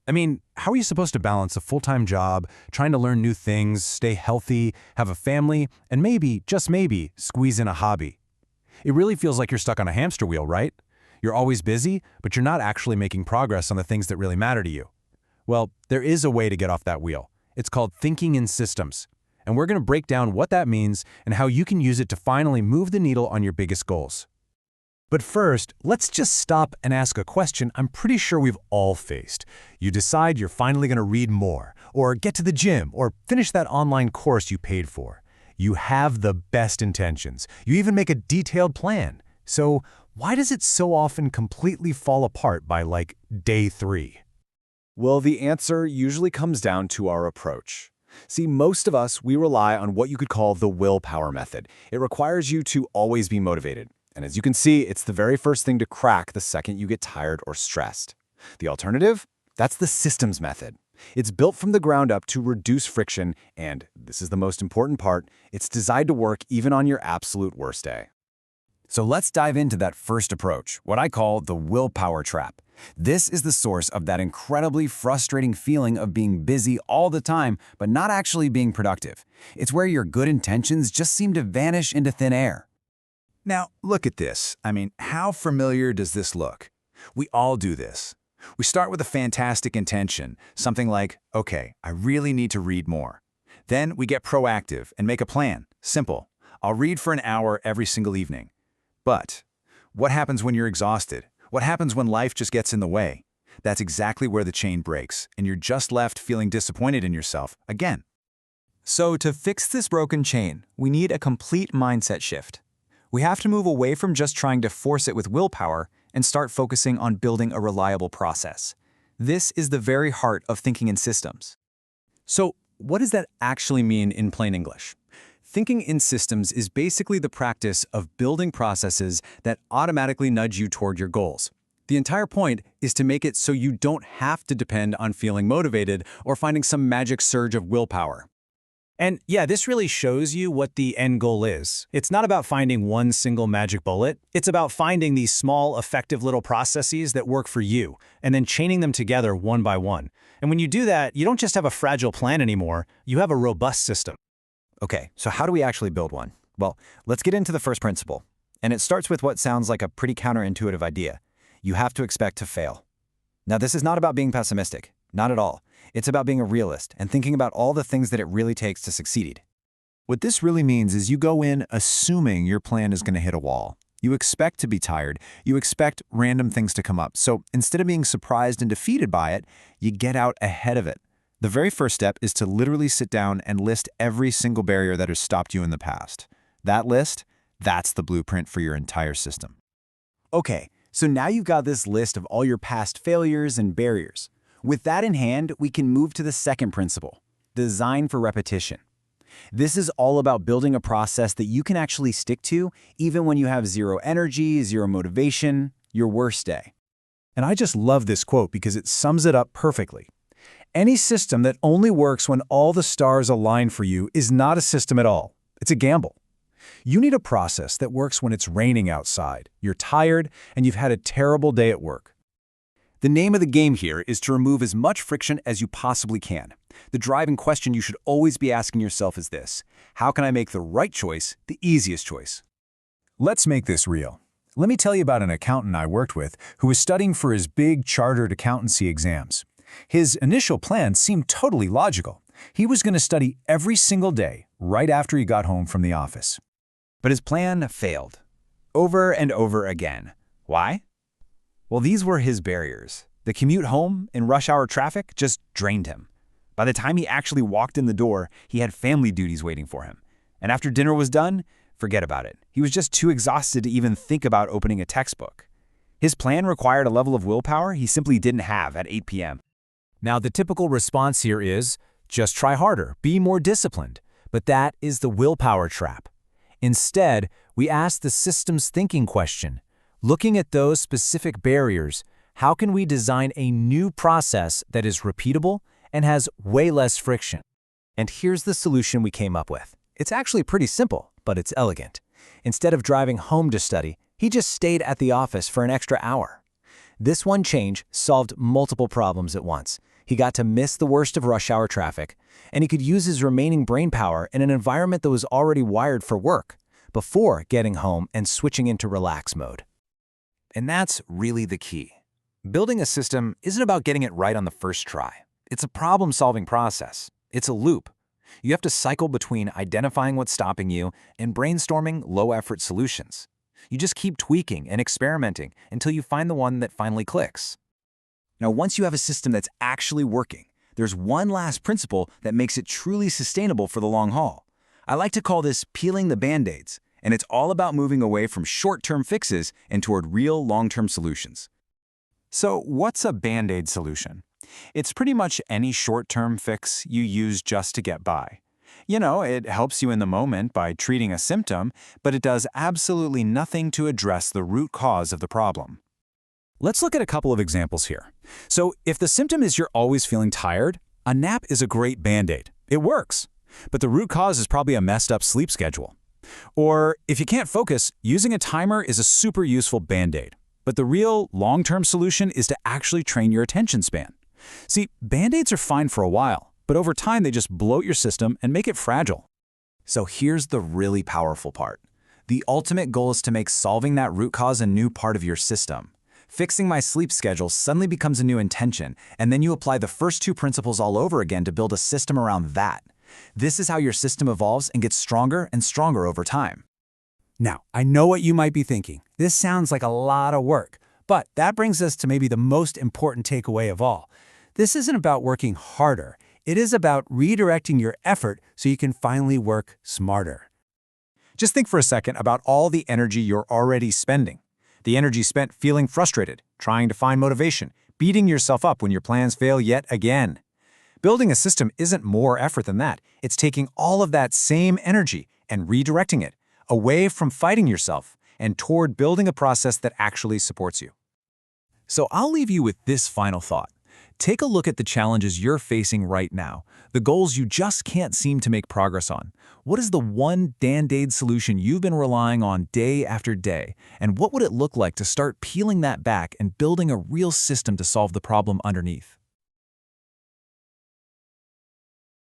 I mean, how are you supposed to balance a full-time job, trying to learn new things, stay healthy, have a family, and maybe, just maybe, squeeze in a hobby? It really feels like you're stuck on a hamster wheel, right? You're always busy, but you're not actually making progress on the things that really matter to you. Well, there is a way to get off that wheel. It's called thinking in systems. And we're going to break down what that means and how you can use it to finally move the needle on your biggest goals. But first, let's just stop and ask a question I'm pretty sure we've all faced. You decide you're finally going to read more, or get to the gym, or finish that online course you paid for. You have the best intentions. You even make a detailed plan. So why does it so often completely fall apart by, like, day 3? Well, the answer usually comes down to our approach. See, most of us, we rely on what you could call the willpower method. It requires you to always be motivated. And as you can see, it's the very first thing to crack the second you get tired or stressed. The alternative? That's the systems method. It's built from the ground up to reduce friction, and this is the most important part, it's designed to work even on your absolute worst day. So let's dive into that first approach, what I call the willpower trap. This is the source of that incredibly frustrating feeling of being busy all the time, but not actually being productive. It's where your good intentions just seem to vanish into thin air. Now, look at this. I mean, how familiar does this look? We all do this. We start with a fantastic intention, something like, okay, I really need to read more. Then we get proactive and make a plan. Simple. I'll read for an hour every single evening. But what happens when you're exhausted? What happens when life just gets in the way? That's exactly where the chain breaks, and you're just left feeling disappointed in yourself again. So to fix this broken chain, we need a complete mindset shift. We have to move away from just trying to force it with willpower and start focusing on building a reliable process. This is the very heart of thinking in systems. So what does that actually mean in plain English? Thinking in systems is basically the practice of building processes that automatically nudge you toward your goals. The entire point is to make it so you don't have to depend on feeling motivated or finding some magic surge of willpower. And yeah, this really shows you what the end goal is. It's not about finding one single magic bullet. It's about finding these small, effective little processes that work for you, and then chaining them together one by one. And when you do that, you don't just have a fragile plan anymore, you have a robust system. Okay, so how do we actually build one? Well, let's get into the first principle. And it starts with what sounds like a pretty counterintuitive idea. You have to expect to fail. Now, this is not about being pessimistic. Not at all. It's about being a realist and thinking about all the things that it really takes to succeed. What this really means is you go in assuming your plan is going to hit a wall. You expect to be tired. You expect random things to come up. So instead of being surprised and defeated by it, you get out ahead of it. The very first step is to literally sit down and list every single barrier that has stopped you in the past. That list, that's the blueprint for your entire system. Okay, so now you've got this list of all your past failures and barriers. With that in hand, we can move to the second principle, design for repetition. This is all about building a process that you can actually stick to even when you have zero energy, zero motivation, your worst day. And I just love this quote because it sums it up perfectly. Any system that only works when all the stars align for you is not a system at all. It's a gamble. You need a process that works when it's raining outside, you're tired, and you've had a terrible day at work. The name of the game here is to remove as much friction as you possibly can. The driving question you should always be asking yourself is this: how can I make the right choice the easiest choice? Let's make this real. Let me tell you about an accountant I worked with who was studying for his big chartered accountancy exams. His initial plan seemed totally logical. He was going to study every single day right after he got home from the office. But his plan failed. Over and over again. Why? Well, these were his barriers. The commute home in rush hour traffic just drained him. By the time he actually walked in the door, he had family duties waiting for him. And after dinner was done, forget about it. He was just too exhausted to even think about opening a textbook. His plan required a level of willpower he simply didn't have at 8 p.m. Now, the typical response here is, just try harder, be more disciplined. But that is the willpower trap. Instead, we ask the systems thinking question. Looking at those specific barriers, how can we design a new process that is repeatable and has way less friction? And here's the solution we came up with. It's actually pretty simple, but it's elegant. Instead of driving home to study, he just stayed at the office for an extra hour. This one change solved multiple problems at once. He got to miss the worst of rush hour traffic, and he could use his remaining brain power in an environment that was already wired for work, before getting home and switching into relax mode. And that's really the key. Building a system isn't about getting it right on the first try. It's a problem-solving process. It's a loop. You have to cycle between identifying what's stopping you and brainstorming low-effort solutions. You just keep tweaking and experimenting until you find the one that finally clicks. Now, once you have a system that's actually working, there's one last principle that makes it truly sustainable for the long haul. I like to call this peeling the Band-Aids, and it's all about moving away from short-term fixes and toward real long-term solutions. So what's a Band-Aid solution? It's pretty much any short-term fix you use just to get by. You know, it helps you in the moment by treating a symptom, but it does absolutely nothing to address the root cause of the problem. Let's look at a couple of examples here. So if the symptom is you're always feeling tired, a nap is a great Band-Aid. It works. But the root cause is probably a messed up sleep schedule. Or if you can't focus, using a timer is a super useful Band-Aid. But the real long-term solution is to actually train your attention span. See, Band-Aids are fine for a while, but over time they just bloat your system and make it fragile. So here's the really powerful part. The ultimate goal is to make solving that root cause a new part of your system. Fixing my sleep schedule suddenly becomes a new intention, and then you apply the first two principles all over again to build a system around that. This is how your system evolves and gets stronger and stronger over time. Now, I know what you might be thinking. This sounds like a lot of work, but that brings us to maybe the most important takeaway of all. This isn't about working harder. It is about redirecting your effort so you can finally work smarter. Just think for a second about all the energy you're already spending. The energy spent feeling frustrated, trying to find motivation, beating yourself up when your plans fail yet again. Building a system isn't more effort than that. It's taking all of that same energy and redirecting it away from fighting yourself and toward building a process that actually supports you. So I'll leave you with this final thought. Take a look at the challenges you're facing right now, the goals you just can't seem to make progress on. What is the one Band-Aid solution you've been relying on day after day? And what would it look like to start peeling that back and building a real system to solve the problem underneath?